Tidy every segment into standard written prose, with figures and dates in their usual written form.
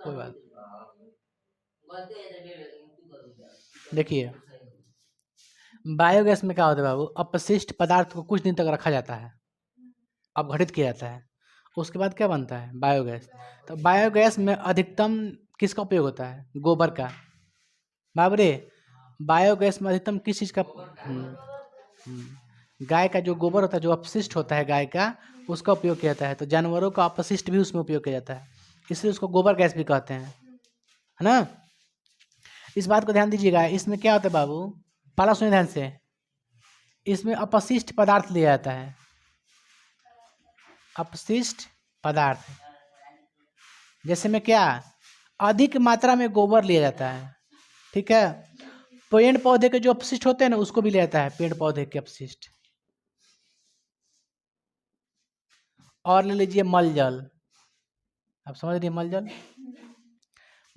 कोई बात। देखिए बायोगैस में क्या होता है बाबू, अपशिष्ट पदार्थ को कुछ दिन तक रखा जाता है, अपघटित किया जाता है, उसके बाद क्या बनता है बायोगैस। तो बायोगैस में अधिकतम किसका उपयोग होता है, गोबर का। बाबरे बायोगैस में अधिकतम किस चीज़ का गाय का जो गोबर होता है, जो अपशिष्ट होता है गाय का, उसका उपयोग किया जाता है। तो जानवरों का अपशिष्ट भी उसमें उपयोग किया जाता है, इसलिए उसको गोबर गैस भी कहते हैं, है ना। इस बात को ध्यान दीजिएगा। इसमें क्या होता है बाबू, पाला सुनिए ध्यान से, इसमें अपशिष्ट पदार्थ लिया जाता है, अपशिष्ट पदार्थ। जैसे में क्या, अधिक मात्रा में गोबर लिया जाता है, ठीक है। पेड़ पौधे के जो अपशिष्ट होते हैं ना, उसको भी लिया जाता है, पेड़ पौधे के अपशिष्ट। और ले लीजिए मल जल, आप समझ रही मल जल,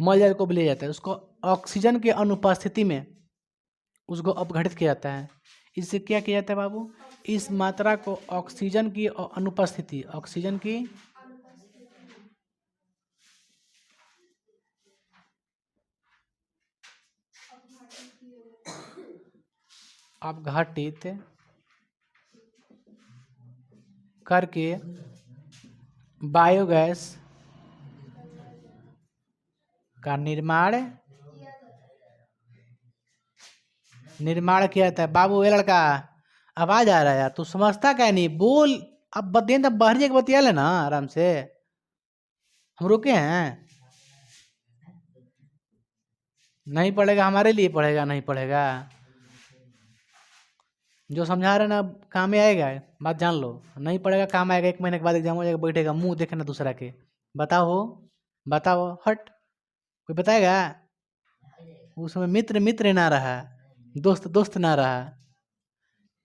मल जल को भी लिया जाता है, उसको ऑक्सीजन की अनुपस्थिति में उसको अपघटित किया जाता है। इससे क्या किया जाता है बाबू, इस मात्रा को ऑक्सीजन की अनुपस्थिति, ऑक्सीजन की अपघटित करके बायोगैस का निर्माण किया जाता है। बाबू ये लड़का आवाज आ रहा है यार, तू समझता क्या नहीं, बोल। अब बतें तब बाहर जाके बतिया लेना आराम से, हम रुके हैं। नहीं पढ़ेगा हमारे लिए पढ़ेगा, नहीं पढ़ेगा, जो समझा रहे ना अब काम में आएगा, बात जान लो। नहीं पढ़ेगा काम आएगा, 1 महीने के बाद एग्जाम हो जाएगा, बैठेगा मुंह देखना दूसरा के। बताओ बताओ, हट, कोई बताएगा। उस समय मित्र मित्र ना रहा, दोस्त दोस्त ना रहा।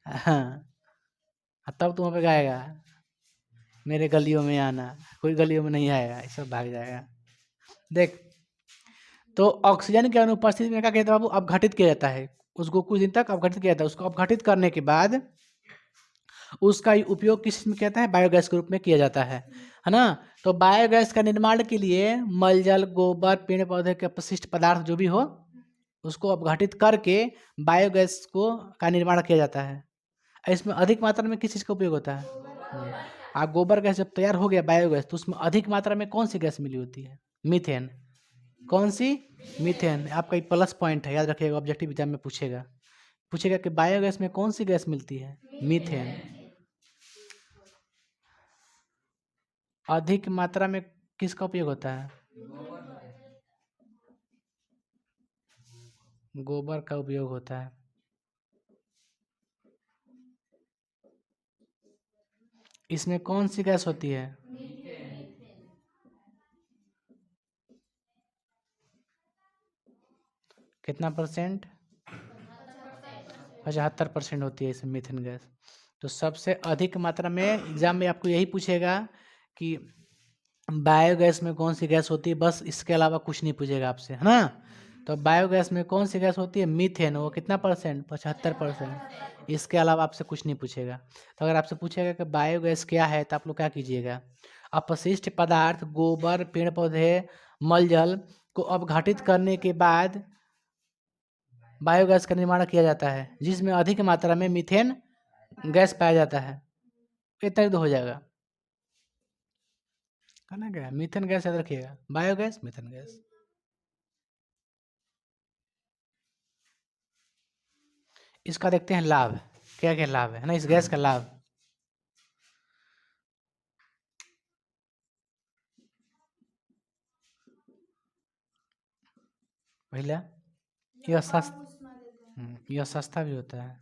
हाँ, तब तुम पे गाएगा मेरे गलियों में आना, कोई गलियों में नहीं आएगा, ये सब भाग जाएगा। देख, तो ऑक्सीजन की अनुपस्थिति में क्या कहते हैं बाबू, अपघटित किया जाता है, उसको कुछ दिन तक अपघटित किया जाता है। उसको अपघटित करने के बाद उसका उपयोग किस में कहता है, बायोगैस के रूप में किया जाता है ना। तो बायोगैस का निर्माण के लिए मल जल, गोबर, पेड़ पौधे के अपशिष्ट पदार्थ जो भी हो, उसको अपघटित करके बायोगैस को का निर्माण किया जाता है। इसमें अधिक मात्रा में किस चीज़ का उपयोग होता है, आप गोबर गैस जब तैयार हो गया बायोगैस, तो उसमें अधिक मात्रा में कौन सी गैस मिली होती है, मीथेन। कौन सी, मीथेन। आपका एक प्लस पॉइंट है, याद रखिएगा, ऑब्जेक्टिव एग्जाम में पूछेगा, पूछेगा कि बायोगैस में कौन सी गैस मिलती है, मीथेन। अधिक मात्रा में किसका उपयोग होता है, गोबर का उपयोग होता है। इसमें कौन सी गैस होती है, कितना परसेंट, 75% होती है इसमें मीथेन गैस। तो सबसे अधिक मात्रा में एग्जाम में आपको यही पूछेगा कि बायोगैस में कौन सी गैस होती है, बस इसके अलावा कुछ नहीं पूछेगा आपसे, है ना। तो बायोगैस में कौन सी गैस होती है, मीथेन, वो कितना परसेंट, 75%। इसके अलावा आपसे कुछ नहीं पूछेगा। तो अगर आपसे पूछेगा कि बायोगैस क्या है, तो आप लोग क्या कीजिएगा, अपशिष्ट पदार्थ गोबर, पेड़ पौधे, मल जल को अपघटित करने के बाद बायोगैस का निर्माण किया जाता है, जिसमें अधिक मात्रा में मीथेन गैस पाया जाता है। इतना ही तो हो जाएगा, कहना क्या, मीथेन गैस याद रखिएगा, बायोगैस, मीथेन गैस। इसका देखते हैं लाभ, क्या क्या लाभ है ना इस गैस का लाभ। पहला, यह सस्ता, यह सस्ता भी होता है,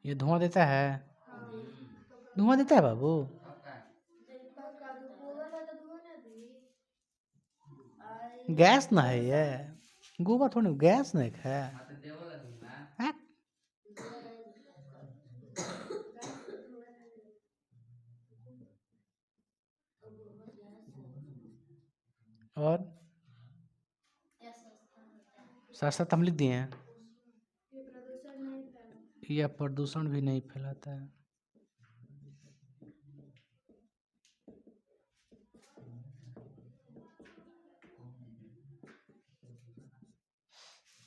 ये धुआं देता है, धुआं देता है बाबू, गैस ना है ये, गोबर थोड़ी गैस नहीं है। हैं? और सस्ता तो हम लिख दिए हैं, यह प्रदूषण भी नहीं फैलाता है।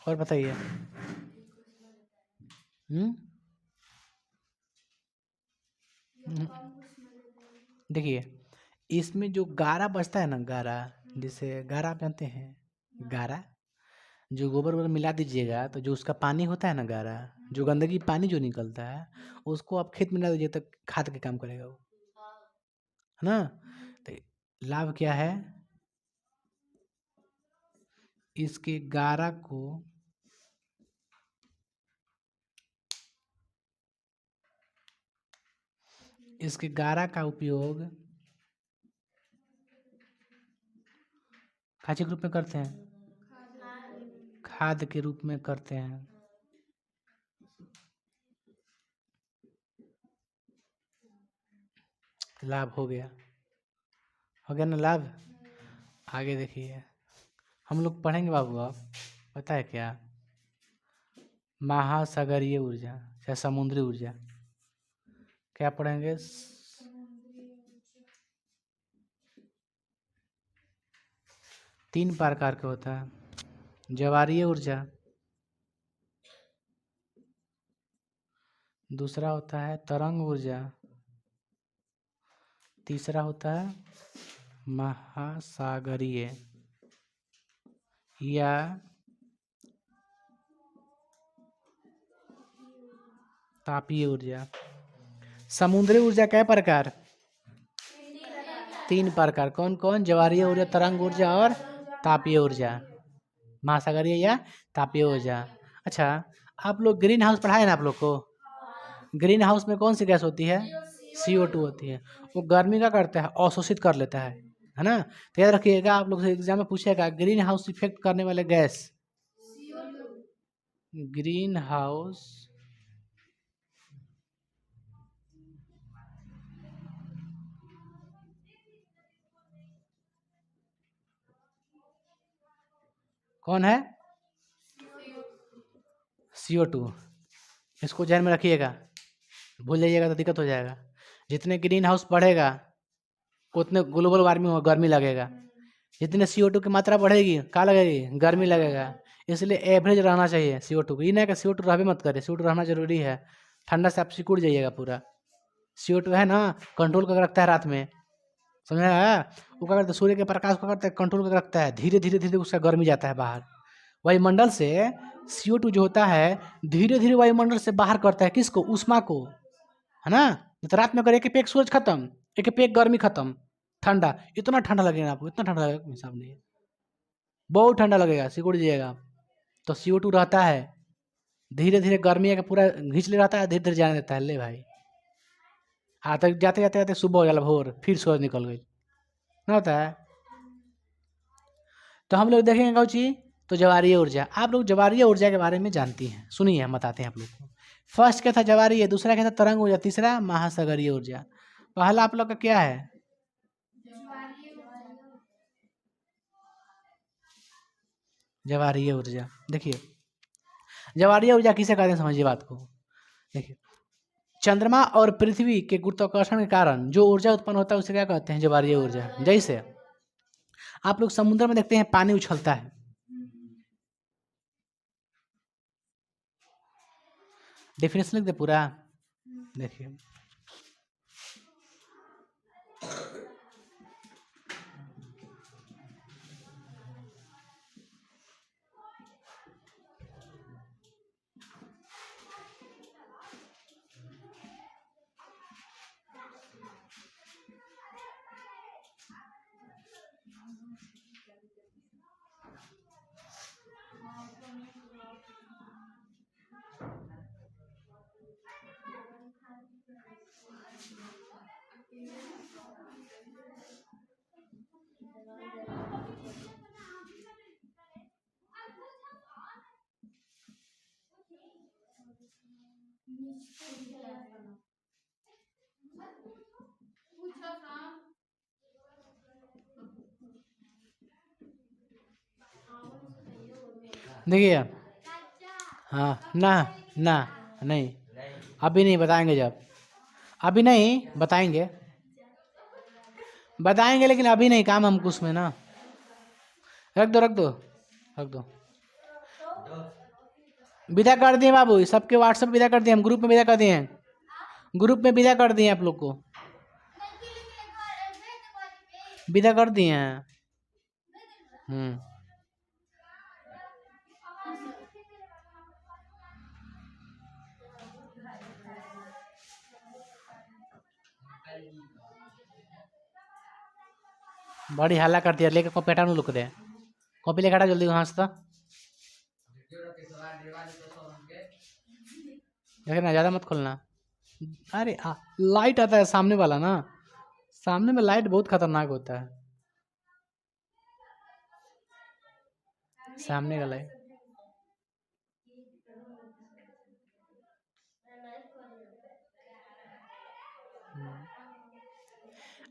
और बताइए। देखिए, इसमें जो गारा बचता है ना, गारा, जैसे गारा आप जानते हैं, गारा जो गोबर वोबर मिला दीजिएगा तो जो उसका पानी होता है ना, गारा जो गंदगी पानी जो निकलता है उसको आप खेत में डाल दीजिए तो खाद के काम करेगा वो, है ना। तो लाभ क्या है, इसके गारा को इसके गारा का उपयोग खाद के रूप में करते हैं, खाद के रूप में करते हैं। लाभ हो गया ना लाभ। आगे देखिए, हम लोग पढ़ेंगे बाबू, आप पता है क्या, महासागरीय ऊर्जा या समुद्री ऊर्जा, क्या पढ़ेंगे। 3 प्रकार के होता है, ज्वारीय ऊर्जा, दूसरा होता है तरंग ऊर्जा, तीसरा होता है महासागरीय या तापीय ऊर्जा। समुद्री ऊर्जा कै प्रकार, 3 प्रकार, कौन कौन, ज्वारीय ऊर्जा, तरंग ऊर्जा और तापीय ऊर्जा, महासागरीय या तापीय ऊर्जा। अच्छा, आप लोग ग्रीन हाउस पढ़ाए ना आप लोग को, ग्रीन हाउस में कौन सी गैस होती है, CO2 होती है। वो गर्मी का करता है, अवशोषित कर लेता है ना। तो याद रखिएगा, आप लोग से एग्जाम में पूछेगा ग्रीन हाउस इफेक्ट करने वाले गैस, ग्रीन हाउस कौन है, CO2। इसको ध्यान में रखिएगा, भूल जाइएगा तो दिक्कत हो जाएगा। जितने ग्रीन हाउस बढ़ेगा उतने ग्लोबल वार्मिंग और गर्मी लगेगा, जितने CO2 की मात्रा बढ़ेगी क्या लगेगी, गर्मी लगेगा। इसलिए एवरेज रहना चाहिए CO2 को, ये नहीं कि CO2 रहबे मत करे, CO2 रहना जरूरी है। ठंडा से आप सिकुड़ जाइएगा पूरा। CO2 है ना, कंट्रोल करके रखता है रात में, समझा है। वो क्या करता है, सूर्य के प्रकाश को करता है कंट्रोल करके रखता है, धीरे धीरे धीरे उसका गर्मी जाता है बाहर। वायुमंडल से CO2 जो होता है धीरे धीरे वायुमंडल से बाहर करता है किसको, उष्मा को, है ना। तो रात में अगर एक पेक सूरज खत्म, एक पेक गर्मी खत्म, ठंडा, इतना ठंडा लगेगा आपको, इतना ठंडा लगेगा हिसाब नहीं है, बहुत ठंडा लगेगा, सिकुड़ जाइएगा। तो CO2 रहता है धीरे धीरे गर्मी का पूरा घींच ले, रहता है धीरे धीरे जाने देता है, ले भाई आता जाते जाते जाते सुबह हो जाला, भोर फिर सूरज निकल गई ना, होता है। तो हम लोग देखेंगे कौची, तो ज्वारीय ऊर्जा। आप लोग ज्वारीय ऊर्जा के बारे में जानती हैं, सुनिए हम बताते हैं आप लोग को। फर्स्ट क्या था, ज्वारीय, दूसरा क्या था, तरंग ऊर्जा, तीसरा महासागरीय ऊर्जा। पहला आप लोग का क्या है, ज्वारीय ऊर्जा। देखिए, ज्वारीय ऊर्जा किसे कहते हैं, समझिए बात को। देखिए, चंद्रमा और पृथ्वी के गुरुत्वाकर्षण के कारण जो ऊर्जा उत्पन्न होता है उसे क्या कहते हैं, ज्वारीय ऊर्जा। जैसे आप लोग समुद्र में देखते हैं पानी उछलता है, डेफिनेशन लिख दे पूरा, देखिए। देखिए, हाँ ना, ना नहीं, अभी नहीं बताएंगे, जब अभी नहीं बताएंगे, बताएंगे लेकिन अभी नहीं, काम हमको उसमें ना, रख दो रख दो रख दो। विदा कर दिए बाबू, सबके व्हाट्सएप विदा कर दिए, हम ग्रुप में विदा कर दिए हैं, ग्रुप में विदा कर दिए आप लोग को, विदा कर दिए हैं। बड़ी हल्ला कर दिया, लेके कॉपी हटा लुक दे, कॉपी लेके हटा जल्दी वहाँ से। तो देखना ज़्यादा मत खोलना। अरे लाइट आता है सामने वाला ना, सामने में लाइट बहुत खतरनाक होता है, सामने का लाइट।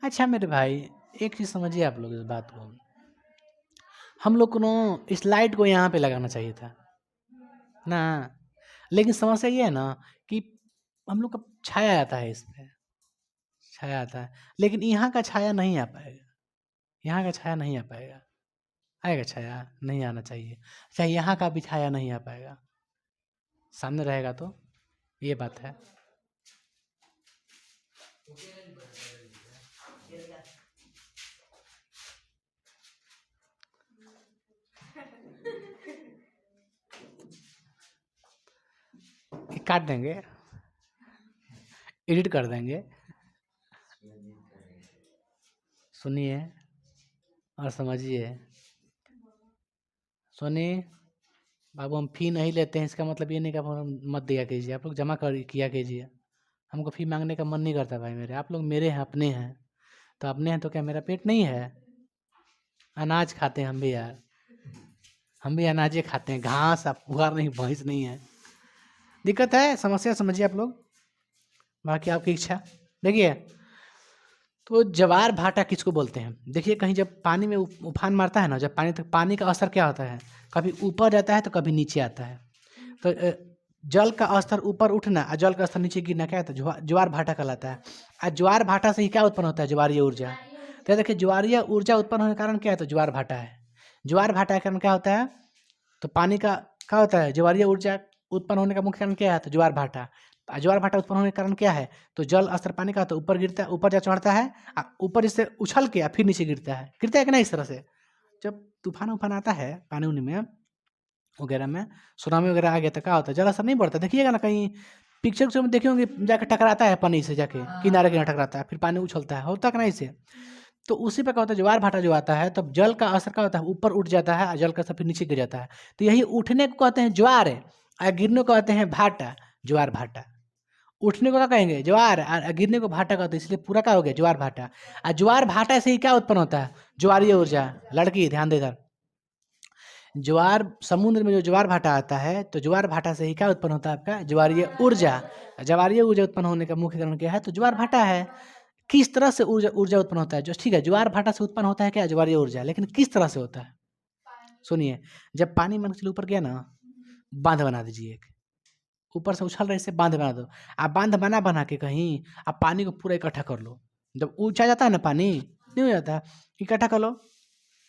अच्छा मेरे भाई, एक चीज़ समझिए आप लोग इस बात को, हम लोग को ना इस लाइट को यहाँ पे लगाना चाहिए था ना, लेकिन समस्या ये है ना कि हम लोग का छाया आता है, इस पर छाया आता है, लेकिन यहाँ का छाया नहीं आ पाएगा, यहाँ का छाया नहीं आ पाएगा। आएगा छाया? नहीं आना चाहिए। अच्छा, यहाँ का भी छाया नहीं आ पाएगा, सामने रहेगा तो ये बात है। काट देंगे, एडिट कर देंगे। सुनिए और समझिए, सुनिए बाबू, हम फ़ी नहीं लेते हैं, इसका मतलब ये नहीं कि आप मत दिया कीजिए, आप लोग जमा कर किया कीजिए, हमको फ़ी मांगने का मन नहीं करता भाई मेरे, आप लोग मेरे हैं, अपने हैं, तो अपने हैं तो क्या मेरा पेट नहीं है? अनाज खाते हैं हम भी यार, हम भी अनाजे खाते हैं, घास आप पुआर नहीं, भैंस नहीं है, दिक्कत है, समस्या समझिए आप लोग, बाकी आपकी इच्छा। देखिए, तो ज्वार भाटा किसको बोलते हैं? देखिए, कहीं जब पानी में उफान मारता है ना, जब पानी का असर क्या होता है, कभी ऊपर जाता है तो कभी नीचे आता है, तो जल का स्तर ऊपर उठना और जल का स्तर नीचे गिरना क्या होता है? ज्वार भाटा कहलाता है। और ज्वार भाटा से ही क्या उत्पन्न होता है? ज्वारीय ऊर्जा। तो देखिए, ज्वारीय ऊर्जा उत्पन्न होने का कारण क्या है? तो ज्वार भाटा है। ज्वार भाटा के कारण क्या होता है? तो पानी का क्या होता है? ज्वारीय ऊर्जा उत्पन्न होने का मुख्य कारण क्या है? तो ज्वार भाटा। ज्वार भाटा उत्पन्न होने के कारण क्या है? तो जल स्तर पानी का तो ऊपर गिरता है, ऊपर जा चढ़ता है, ऊपर इससे उछल के फिर नीचे गिरता है कि नहीं? इस तरह से जब तूफान उफान आता है पानी उनी में वगैरह में, सुनामी वगैरह आ गया तो क्या होता है? जल स्तर नहीं बढ़ता। देखिएगा ना, कहीं पिक्चर उक्चर में देखे होंगे, जाके टकराता है पानी से, जाके किनारे किनारे टकराता है, फिर पानी उछलता है, होता कि नहीं से? तो उसी पे क्या होता है? ज्वार भाटा जो आता है, तब जल का असर क्या होता है? ऊपर उठ जाता है और जल का असर फिर नीचे गिर जाता है। तो यही उठने को कहते हैं ज्वार, और गिरने को कहते हैं भाटा, ज्वार भाटा। उठने को क्या कहेंगे? ज्वार, और गिरने को भाटा कहते हैं, इसलिए पूरा क्या हो गया? ज्वार भाटा। और ज्वार भाटा से ही क्या उत्पन्न होता है? ज्वारीय ऊर्जा। लड़की ध्यान दे इधर, ज्वार समुद्र में जो ज्वार भाटा आता है, तो ज्वार भाटा से ही क्या उत्पन्न होता है? आपका ज्वारीय ऊर्जा। ज्वारीय ऊर्जा उत्पन्न होने का मुख्य कारण क्या है? तो ज्वार भाटा है। किस तरह से ऊर्जा ऊर्जा उत्पन्न होता है? जो ठीक है, ज्वार भाटा से उत्पन्न होता है क्या? ज्वारीय ऊर्जा, लेकिन किस तरह से होता है? सुनिए, जब पानी मान के चलो ऊपर गया ना, बांध बना दीजिए एक, ऊपर से उछल रहे से बांध बना दो। आप बांध बना के कहीं आप पानी को पूरा इकट्ठा कर लो, जब ऊंचा जाता है ना पानी, नहीं हो जाता, इकट्ठा कर लो।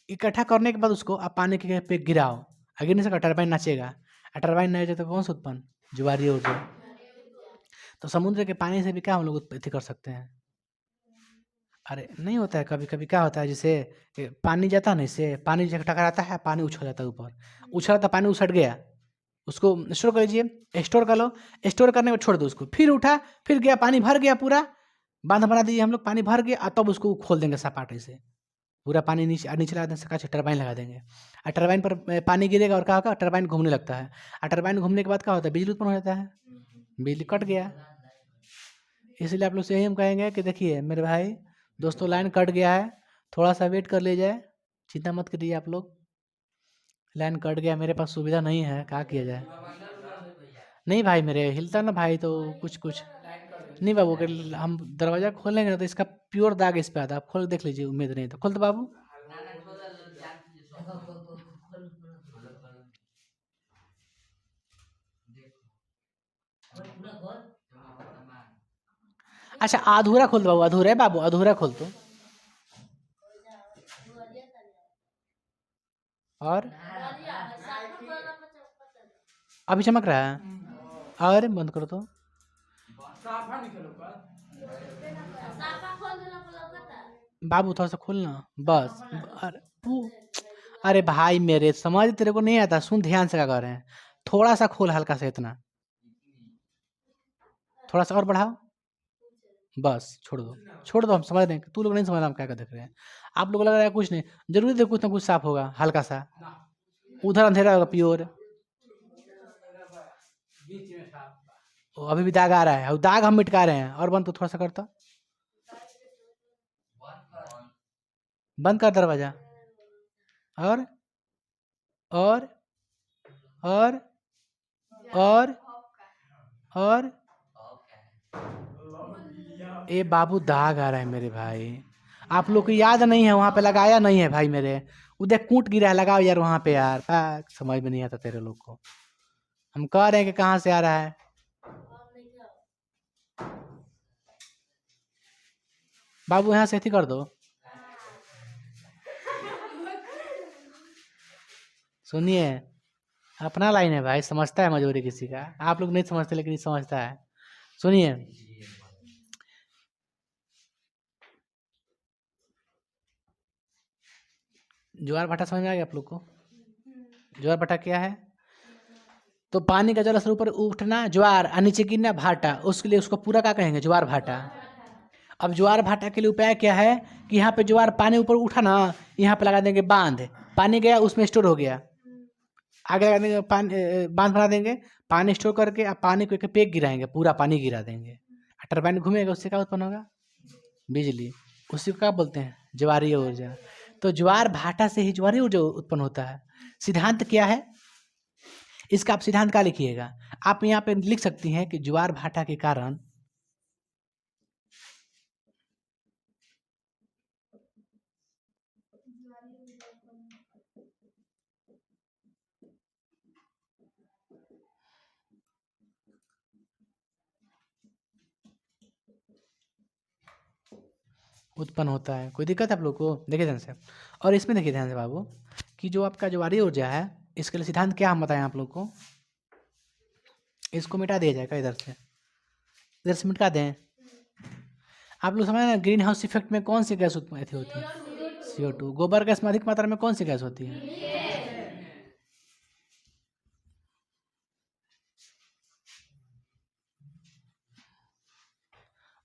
इकट्ठा करने के बाद उसको आप पानी के पे गिराओ, गिरने से टरबाइन नाचेगा, टरबाइन नहीं तो कौन सा उत्पन्न? ज्वारीय ऊर्जा। तो समुद्र के पानी से भी क्या हम लोग उत्पत्ति कर सकते हैं? अरे नहीं होता है, कभी कभी क्या होता है, जैसे पानी जाता है ना, इससे पानी जब टकराता है, पानी उछल जाता है ऊपर, उछला था पानी उछट गया, उसको स्टोर कर लीजिए, स्टोर कर लो, स्टोर करने में छोड़ दो उसको, फिर उठा, फिर गया, पानी भर गया पूरा, बांध बना दीजिए हम लोग, पानी भर गया, तब उसको खोल देंगे सपाटे से, पूरा पानी नीचे नीचे लगा देंगे, सका टरबाइन लगा देंगे, और टरबाइन पर पानी गिरेगा और क्या होगा? टरबाइन घूमने लगता है, और टरबाइन घूमने के बाद क्या होता है? बिजली उत्पन्न हो जाता है, बिजली कट गया। इसलिए आप लोग से यही हम कहेंगे कि देखिए मेरे भाई दोस्तों, लाइन कट गया है, थोड़ा सा वेट कर लीजिए, चिंता मत करिए आप लोग, लाइन कट गया, मेरे पास सुविधा नहीं है, क्या किया जाए? नहीं भाई, मेरे हिलता ना भाई, तो कुछ कुछ नहीं बाबू, अगर हम दरवाज़ा खोलेंगे ना तो इसका प्योर दाग इस पे आता है, आप खोल के देख लीजिए, उम्मीद नहीं तो खोल दो बाबू। अच्छा, अधूरा खोल दो बाबू, अधूरा है बाबू, अधूरा खोल दो। और अभी चमक रहा है। अरे बंद करो तो। बाबू थोड़ा सा खोलना बस। अरे भाई मेरे समझ तेरे को नहीं आता, सुन ध्यान से क्या कर रहे हैं। थोड़ा सा खोल, हल्का सा, इतना थोड़ा सा और बढ़ाओ, बस छोड़ दो, छोड़ दो, हम समझ रहे हैं, तू लोग नहीं समझ रहा हम क्या क्या देख रहे हैं। आप लोग लग रहा है कुछ नहीं, जरूरी देखो कुछ ना कुछ साफ होगा, हल्का सा उधर अंधेरा होगा प्योर। अभी भी दाग आ रहा है, और दाग हम मिटका रहे हैं। और बंद तो थोड़ा सा करता, बंद कर दरवाजा। और और और और और ए बाबू दाग आ रहा है मेरे भाई। आप लोग को याद नहीं है, वहां पे लगाया नहीं है भाई मेरे। उधर कूट गिरा है, लगाओ यार वहां पे यार। समझ में नहीं आता तेरे लोग को, हम कह रहे हैं कि कहाँ से आ रहा है। बाबू यहाँ से ऐसी कर दो। सुनिए, अपना लाइन है भाई, समझता है मजबूरी किसी का। आप लोग नहीं समझते लेकिन ये समझता है। सुनिए, ज्वार भाटा समझ में आ गया आप लोग को? ज्वार भाटा क्या है? तो पानी का जल स्तर ऊपर उठना ज्वार, और नीचे गिरना भाटा, उसके लिए उसको पूरा क्या कहेंगे? ज्वार भाटा। अब ज्वार भाटा के लिए उपाय क्या है कि यहाँ पे ज्वार पानी ऊपर उठा ना, यहाँ पे लगा देंगे बांध, पानी गया उसमें स्टोर हो गया। आगे लगा देंगे पानी, बांध बना देंगे, पानी स्टोर करके अब पानी को एक पेक गिराएंगे, पूरा पानी गिरा देंगे। टरबाइन घूमेगा, उससे क्या उत्पन्न होगा? बिजली। उसी को क्या बोलते हैं? ज्वारीय ऊर्जा। तो ज्वार भाटा से ही ज्वारीय ऊर्जा उत्पन्न होता है। सिद्धांत क्या है इसका? आप सिद्धांत क्या लिखिएगा, आप यहाँ पे लिख सकती हैं कि ज्वार भाटा के कारण उत्पन्न होता है। कोई दिक्कत है आप लोग को? देखिए ध्यान से, और इसमें देखिए ध्यान से बाबू, कि जो आपका ज्वारीय ऊर्जा है, इसके लिए सिद्धांत क्या हम बताएं आप लोग को। इसको मिटा दिया जाएगा, इधर से मिटा दें। आप लोग समझ ना, ग्रीन हाउस इफेक्ट में कौन सी गैस उत्पन्न होती है? CO2। गोबर गैस में अधिक मात्रा में कौन सी गैस होती है?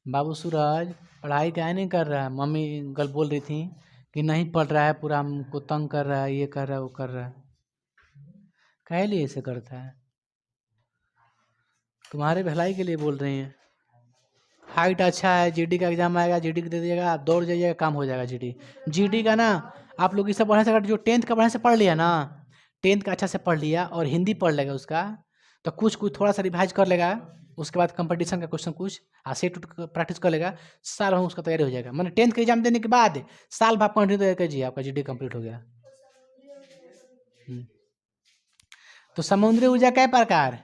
बाबू सूरज पढ़ाई क्या नहीं कर रहा है? मम्मी कल बोल रही थी कि नहीं पढ़ रहा है, पूरा हमको तंग कर रहा है, ये कर रहा है, वो कर रहा है। काहे लिए ऐसे करता है? तुम्हारे भलाई के लिए बोल रही हैं। हाइट अच्छा है, GD का एग्जाम आएगा, GD दे दीजिएगा, आप दौड़ जाइएगा, काम हो जाएगा। GD का ना, आप लोग इससे पढ़ने से, अगर जो 10th का पढ़ने से पढ़ लिया ना, 10th का अच्छा से पढ़ लिया और हिंदी पढ़ लेगा उसका, तो कुछ कुछ थोड़ा सा रिवाइज कर लेगा, उसके बाद कंपटीशन का क्वेश्चन कुछ सेट प्रैक्टिस कर लेगा, साल भर उसका तैयारी हो जाएगा। मैंने 10th का एग्जाम देने के बाद साल भर कंटिन्यू कीजिए, आपका GD कंप्लीट हो गया। तो समुद्री ऊर्जा कै प्रकार?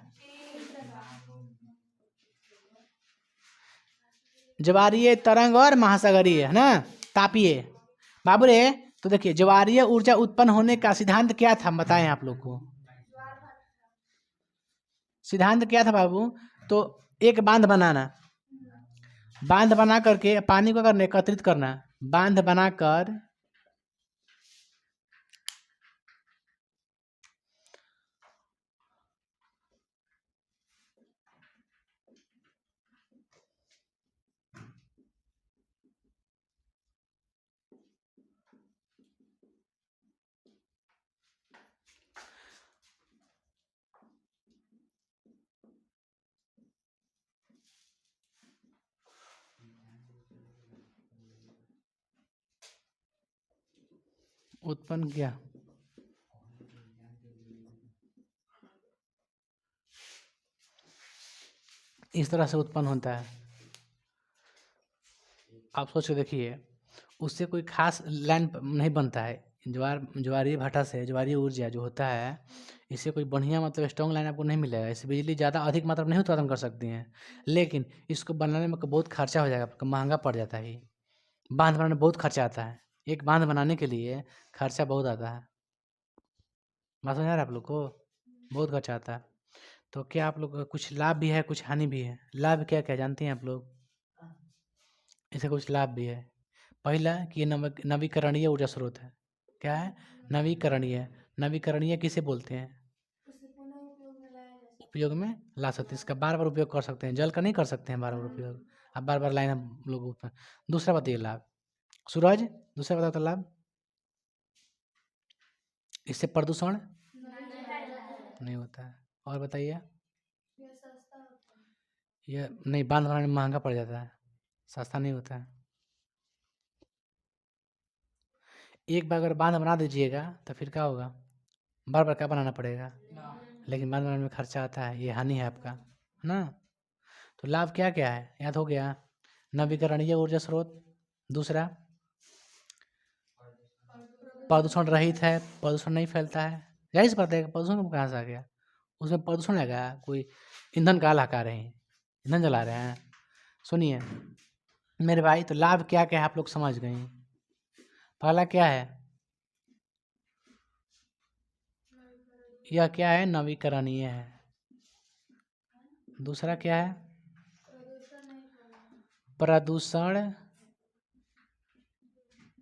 ज्वारीय, तरंग और महासागरीय, है ना, तापीय। बाबू रे, तो देखिए ज्वारीय ऊर्जा उत्पन्न होने का सिद्धांत क्या था, बताएं आप लोग को। सिद्धांत क्या था बाबू? तो एक बांध बनाना, बांध बना करके पानी को करना, एकत्रित करना, बांध बनाकर उत्पन्न किया। इस तरह से उत्पन्न होता है। आप सोच के देखिए, उससे कोई खास लैंड नहीं बनता है। ज्वारीय भाटा से ज्वारीय ऊर्जा जो होता है, इससे कोई बढ़िया मतलब स्ट्रॉन्ग लाइन आपको नहीं मिलेगा। इससे बिजली ज़्यादा अधिक मात्रा में नहीं उत्पादन कर सकती हैं, लेकिन इसको बनाने में बहुत खर्चा हो जाएगा, आपको महंगा पड़ जाता है। बांध बनाने में बहुत खर्चा आता है, एक बांध बनाने के लिए खर्चा बहुत आता है। बात समझ आ रहा है आप लोग को? बहुत खर्चा आता है। तो क्या आप लोग कुछ लाभ भी है, कुछ हानि भी है? लाभ क्या-क्या जानते हैं आप लोग? इससे कुछ लाभ भी है। पहला कि ये नवीकरणीय ऊर्जा स्रोत है। क्या है? नवीकरणीय। नवीकरणीय किसे बोलते हैं? उपयोग में ला सकते हैं, इसका बार-बार उपयोग कर सकते हैं। जल का नहीं कर सकते हैं बार-बार उपयोग। अब बार-बार लाएँ हम लोग ऊपर। दूसरा बताइए लाभ। सूरज, दूसरा बताओ तो लाभ? इससे प्रदूषण नहीं होता है। और बताइए? ये नहीं, बांध बनाने में महँगा पड़ जाता है, सस्ता नहीं होता है। एक बार अगर बांध बना दीजिएगा तो फिर क्या होगा? बार-बार क्या बनाना पड़ेगा? लेकिन बांध बनाने में खर्चा आता है, ये हानि है आपका, है ना? तो लाभ क्या-क्या है? याद हो गया? नवीकरणीय ऊर्जा स्रोत, दूसरा प्रदूषण रहित है, प्रदूषण नहीं फैलता है। ज़ाहिर-सी बात है, प्रदूषण कहाँ से आ गया? उसमें प्रदूषण आएगा, कोई ईंधन का हका रहे हैं, ईंधन जला रहे हैं। सुनिए मेरे भाई, तो लाभ क्या-क्या है आप लोग समझ गए हैं। पहला क्या है? यह क्या है? नवीकरणीय है। दूसरा क्या है? प्रदूषण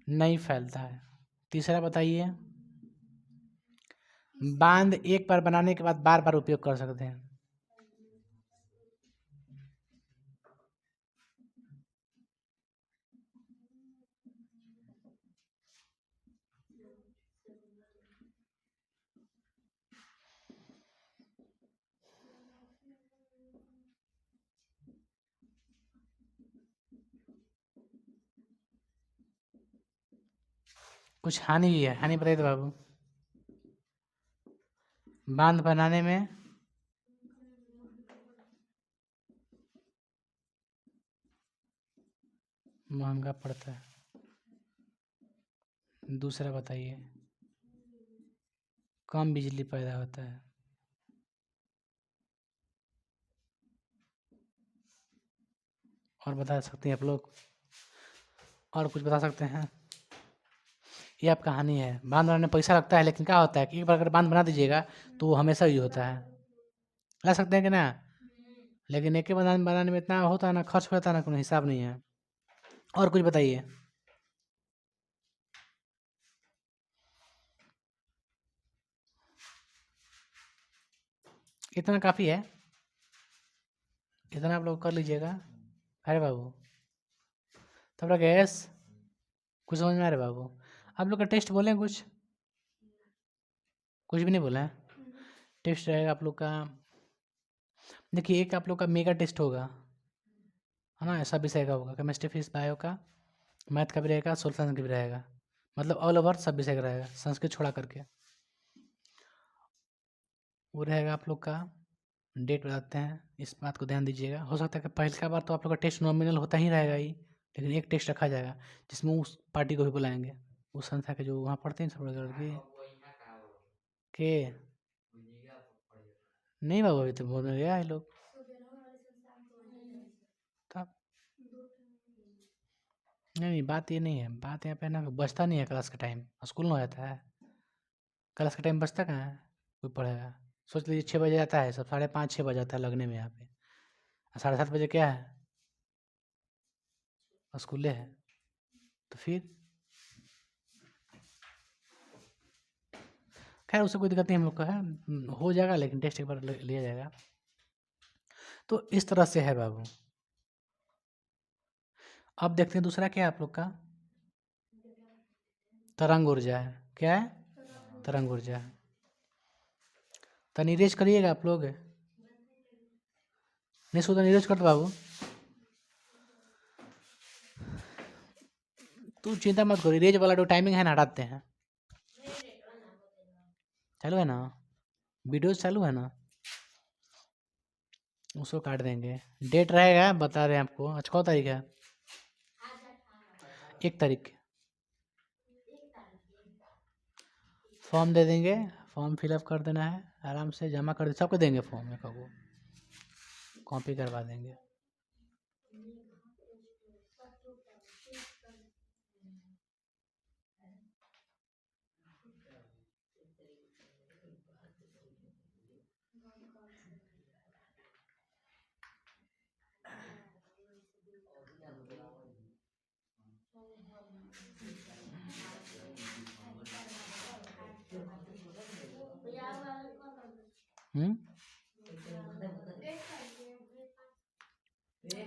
नहीं फैलता है। तीसरा बताइए? बांध एक बार बनाने के बाद बार-बार उपयोग कर सकते हैं। कुछ हानि भी है, हानि बताइए तो बाबू? बांध बनाने में महँगा पड़ता है। दूसरा बताइए? कम बिजली पैदा होता है। और बता सकते हैं आप लोग? और कुछ बता सकते हैं? ये आपका हानि है। बांध बनाने में पैसा लगता है, लेकिन क्या होता है कि एक बार अगर बांध बना दीजिएगा तो वो हमेशा यूज़ होता है। ला सकते हैं कि ना? लेकिन एक ही बांध बनाने में इतना होता है ना, खर्च होता है ना, कोनो हिसाब नहीं है। और कुछ बताइए? इतना काफ़ी है। इतना आप लोग कर लीजिएगा। अरे बाबू, थोड़ा गैस कुछ समझ में आ रहा है बाबू? आप लोग का टेस्ट बोले हैं कुछ? कुछ भी नहीं बोला है? टेस्ट रहेगा आप लोग का। देखिए, एक आप लोग का मेगा टेस्ट होगा, है ना? सब विषय का होगा, केमिस्ट्री, फिजिक्स, बायो का, मैथ का भी रहेगा, सोशल साइंस का भी रहेगा। मतलब ऑल ओवर सब विषय का रहेगा, संस्कृत छोड़ा करके। वो रहेगा आप लोग का। डेट बताते हैं, इस बात को ध्यान दीजिएगा। हो सकता है कि पहली बार तो आप लोग का टेस्ट नॉमिनल होता ही रहेगा ही, लेकिन एक टेस्ट रखा जाएगा जिसमें उस पार्टी को भी बुलाएंगे, उस संस्था के जो वहाँ पढ़ते हैं सब लड़के के। नहीं बाबू, अभी तो बोल गया है लोग। तब नहीं, बात ये नहीं है। बात यहाँ पे ना, बचता नहीं है क्लास के टाइम, स्कूल में हो जाता है। क्लास का टाइम बचता कहाँ है? कोई पढ़ेगा? सोच लीजिए 6 बजे आता है सब, 5:30 6 बजे आता है लगने में यहाँ पे। 7:30 बजे क्या है? स्कूले है। तो फिर खैर उससे कोई दिक्कत नहीं हम लोग का है, हो जाएगा, लेकिन टेस्ट एक बार लिया जाएगा। तो इस तरह से है बाबू। अब देखते हैं दूसरा क्या है आप लोग का? तरंग ऊर्जा है। क्या है? तरंग ऊर्जा है। तो नीरज करिएगा आप लोग? नहीं सोचा नीरज कर दो बाबू। तू चिंता मत करो, रेज वाला जो टाइमिंग है ना हटाते हैं। चालू है ना? वीडियोस चालू है ना? उसको काट देंगे। डेट रहेगा, बता रहे हैं आपको। आज कौन तारीख है? 1 तारीख। फॉर्म दे देंगे, फॉर्म फिलअप कर देना है, आराम से जमा कर दे, सबको देंगे फॉर्म, एक को कॉपी करवा देंगे।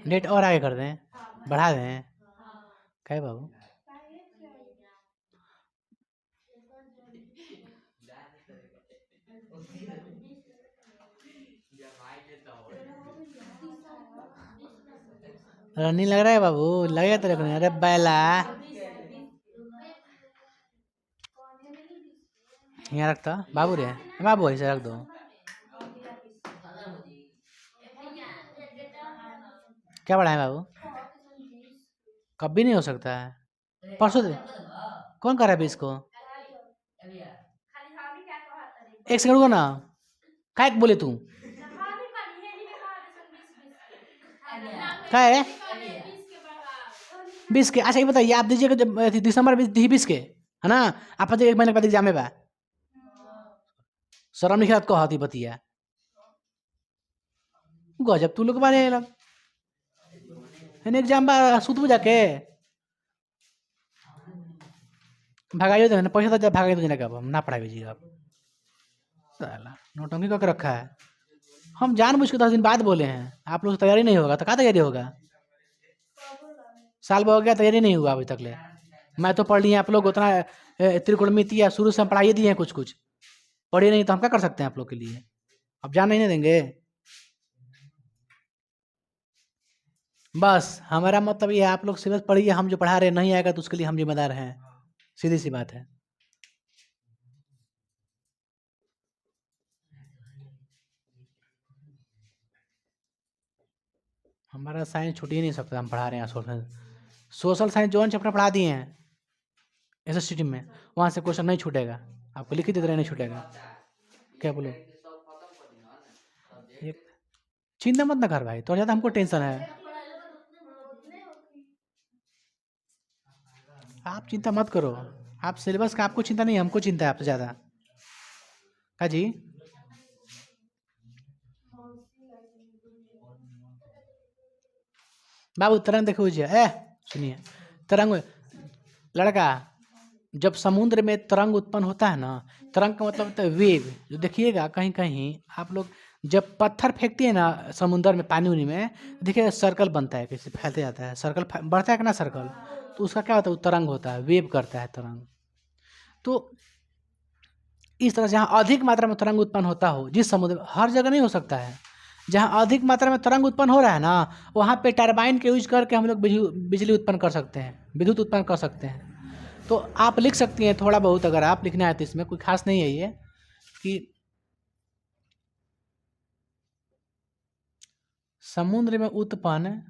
नेट और आगे कर दें, बढ़ा दें, क्या है बाबू? रनिंग लग रहा है बाबू, लगेगा तेरे को नहीं? अरे बैला, यहाँ रखता बाबू रे, बाबू ऐसे रख दो। क्या बढ़ाए बाबू? कभी नहीं हो सकता है। परसों कौन कर रहा है इसको? एक सेकंड रुको ना, काय बोले तू? क्या है 20 के? अच्छा ये बताइए, आप दीजिएगा जब दिसंबर 20 के, है ना? आप 1 महीने बाद एग्जाम है बा, शर्म नहीं खात को हाथी बतिया गजब तू लोग बारे लग एग्जाम बा सुतबू जाके भगाइयो तो पैसा तो भागाई तो जब हम ना पढ़ाई जी। अब साला नौटंकी करके रखा है। हम जानबूझ के 10 दिन बाद बोले हैं, आप लोग तैयारी नहीं होगा तो क्या तैयारी होगा? साल भर हो गया तैयारी नहीं हुआ अभी तक ले। मैं तो पढ़ लिए, आप लोग उतना त्रिकोणमिति या शुरू से हम पढ़ाई दिए हैं, कुछ कुछ पढ़े नहीं तो हम क्या कर सकते हैं आप लोग के लिए? अब जान नहीं देंगे। बस हमारा मतलब ये है, आप लोग सिलेबस पढ़िए, हम जो पढ़ा रहे हैं नहीं आएगा तो उसके लिए हम जिम्मेदार हैं, सीधी सी बात है। हमारा साइंस छूट ही नहीं सकता, हम पढ़ा रहे हैं सोशल साइंस जो चैप्टर पढ़ा दिए हैं एसएसटी में, वहाँ से क्वेश्चन नहीं छूटेगा, आपको लिखित तरह नहीं छूटेगा। क्या बोलो? चिंता मत ना कर भाई, तो ज़्यादा हमको टेंशन है। आप चिंता मत करो, आप सिलेबस का आपको चिंता नहीं, हमको चिंता है आपसे ज़्यादा। का जी बाबू तरंग देखो जी, सुनिए, तरंग लड़का, जब समुद्र में तरंग उत्पन्न होता है ना, तरंग का मतलब होता है वेव। जो देखिएगा कहीं कहीं आप लोग जब पत्थर फेंकते हैं ना समुद्र में, पानी उनी में, देखिए सर्कल बनता है, कैसे फैलते जाता है, सर्कल बढ़ता है कि ना सर्कल, तो उसका क्या होता है? वो तरंग होता है, वेव करता है तरंग। तो इस तरह से जहाँ अधिक मात्रा में तरंग उत्पन्न होता हो, जिस समुद्र में, हर जगह नहीं हो सकता है, जहाँ अधिक मात्रा में तरंग उत्पन्न हो रहा है ना, वहाँ पे टरबाइन के यूज करके हम लोग बिजली उत्पन्न कर सकते हैं, विद्युत उत्पन्न कर सकते हैं। तो आप लिख सकती हैं थोड़ा बहुत, अगर आप लिखना है तो, इसमें कोई खास नहीं है ये कि समुद्र में उत्पन्न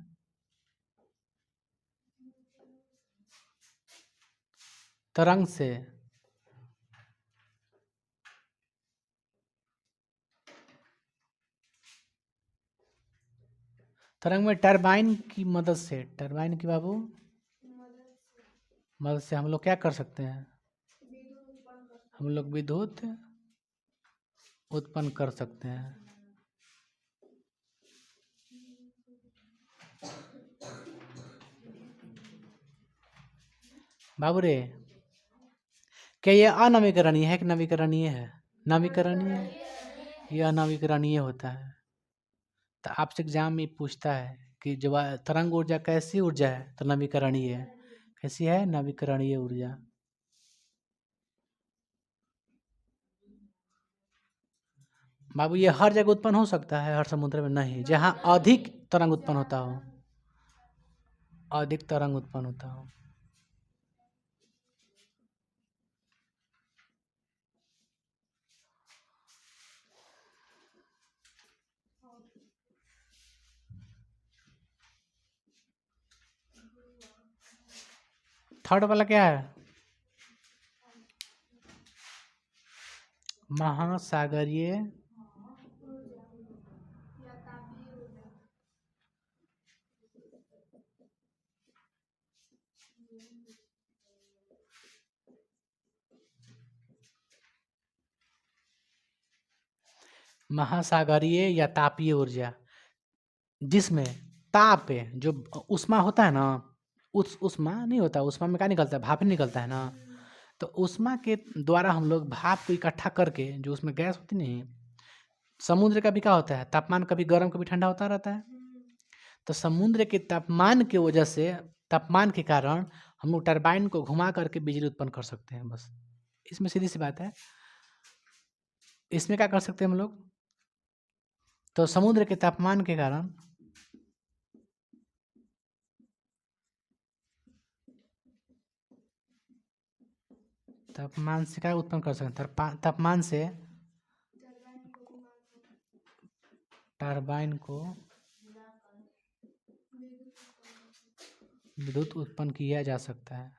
तरंग से तरंग में टरबाइन की मदद से, टरबाइन की बाबू मदद से हम लोग क्या कर सकते हैं? हम लोग विद्युत उत्पन्न कर सकते हैं। बाबू रे, क्या ये अनवीकरणीय है कि नवीकरणीय है? नवीकरणीय, यह अनवीकरणीय होता है। तो आपसे एग्जाम में पूछता है कि जब तरंग ऊर्जा कैसी ऊर्जा है, तो नवीकरणीय है। कैसी है? नवीकरणीय ऊर्जा। बाबू ये हर जगह उत्पन्न हो सकता है, हर समुद्र में नहीं, जहाँ अधिक तरंग उत्पन्न होता हो, अधिक तरंग उत्पन्न होता हो। थर्ड वाला क्या है? महासागरीय महासागरीय या तापीय ऊर्जा, जिसमें ताप पे जो उष्मा होता है ना, उस उष्मा नहीं होता, उष्मा में क्या निकलता है, भाप ही निकलता है ना। तो उष्मा के द्वारा हम लोग भाप को इकट्ठा करके, जो उसमें गैस होती नहीं, समुद्र का भी क्या होता है, तापमान कभी गर्म कभी ठंडा होता रहता है। तो समुद्र के तापमान की वजह से, तापमान के कारण हम लोग टरबाइन को घुमा करके बिजली उत्पन्न कर सकते हैं। बस इसमें सीधी सी बात है। इसमें क्या कर सकते हैं हम लोग, तो समुद्र के तापमान के कारण तापमान से क्या उत्पन्न कर सकते हैं, तापमान से टरबाइन को विद्युत उत्पन्न किया जा सकता है।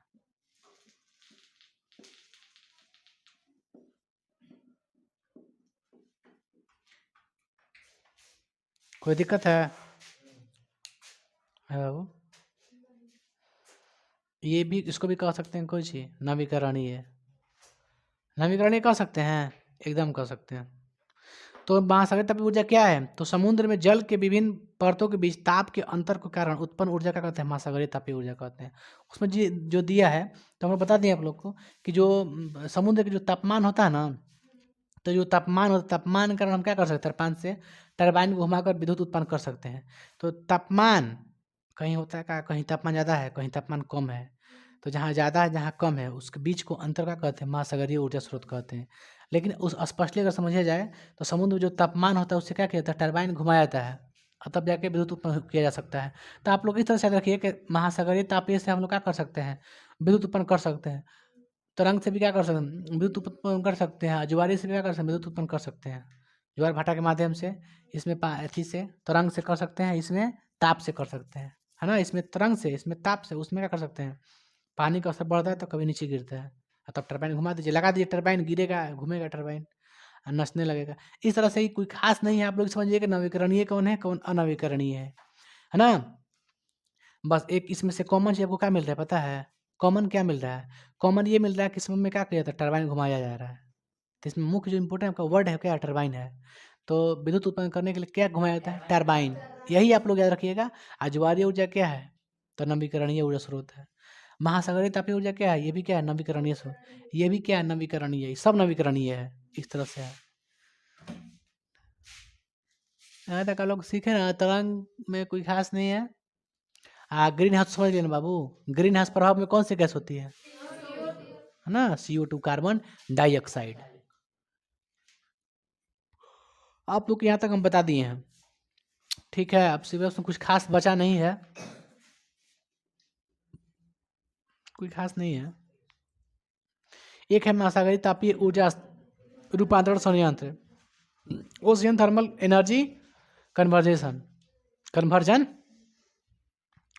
कोई दिक्कत है बाबू? ये भी, इसको भी कह सकते हैं कोई चीज नवीकरणीय, नवीकरणीय कह सकते हैं, एकदम कह सकते हैं। तो महासागरीय तापीय ऊर्जा क्या है, तो समुद्र में जल के विभिन्न परतों के बीच ताप के अंतर के कारण उत्पन्न ऊर्जा का कहते हैं महासागरीय तापीय ऊर्जा कहते हैं। उसमें जी जो दिया है, तो हम बता दें आप लोग को कि जो समुद्र के जो तापमान होता है ना, तो जो तापमान होता है, तापमान के कारण हम क्या कर सकते हैं, टरबाइन से टरबाइन को घुमाकर विद्युत उत्पन्न कर सकते हैं। तो तापमान कहीं होता है, कहीं तापमान ज़्यादा है, कहीं तापमान कम है। तो जहाँ ज़्यादा है जहाँ कम है उसके बीच को अंतर क्या कहते हैं, महासागरीय ऊर्जा स्रोत कहते हैं। लेकिन उस स्पष्टली अगर समझा जाए तो समुद्र में जो तापमान होता है उससे क्या किया जाता है, टरबाइन घुमाया जाता है, और तब जाके विद्युत उत्पन्न किया जा सकता है। तो आप लोग इस तरह से याद रखिए कि महासागरीय तापीय से हम लोग क्या कर सकते हैं, विद्युत उत्पन्न कर सकते हैं। तरंग से भी क्या कर सकते हैं, विद्युत उत्पन्न कर सकते हैं। ज्वारीय से भी क्या कर सकते हैं, विद्युत उत्पन्न कर सकते हैं। ज्वार भाटा के माध्यम से, इसमें अथी से तरंग से कर सकते हैं, इसमें ताप से कर सकते हैं, है ना। इसमें तरंग से, इसमें ताप से, उसमें क्या कर सकते हैं, पानी का स्तर बढ़ता है तो कभी नीचे गिरता है, तब टरबाइन घुमा दीजिए, लगा दीजिए टरबाइन, गिरेगा, घूमेगा टरबाइन, नचने लगेगा। इस तरह से ही कोई खास नहीं है, आप लोग समझिए कि नवीकरणीय कौन है, कौन अनवीकरणीय है ना। बस एक इसमें से कॉमन चीज आपको क्या मिल रहा है पता है, कॉमन क्या मिल रहा है, कॉमन ये मिल रहा है कि इसमें क्या किया जाता है, टरबाइन घुमाया जा रहा है। तो इसमें मुख्य जो इंपोर्टेंट आपका वर्ड है क्या, टरबाइन है। तो विद्युत उत्पन्न करने के लिए क्या घुमाया जाता है, टरबाइन। यही आप लोग याद रखिएगा। ज्वारीय ऊर्जा क्या है, तो नवीकरणीय ऊर्जा स्रोत है। महासागरीय तापीय ऊर्जा क्या है, ये भी क्या है, नवीकरणीय स्रोत, ये भी क्या है, नवीकरणीय, ये सब नवीकरणीय है। इस तरह से है। यहाँ तक आप लोग सीखे ना, तरंग में कोई खास नहीं है। ग्रीन हाउस समझ लेना बाबू, ग्रीन हाउस प्रभाव में कौन सी गैस होती है ना, CO2, कार्बन डाइऑक्साइड। आप लोग यहाँ तक हम बता दिए हैं, ठीक है। अब सिलेबस में कुछ खास बचा नहीं है, कोई खास नहीं है। एक है महासागरीय तापीय ऊर्जा रूपांतरण संयंत्र, ocean thermal energy conversation conversion,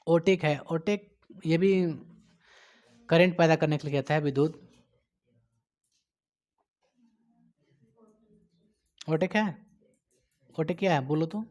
OTEC है। ओटेक ये भी करंट पैदा करने के लिए कहता है, विद्युत। ओटेक है, ओटेक क्या है बोलो तो।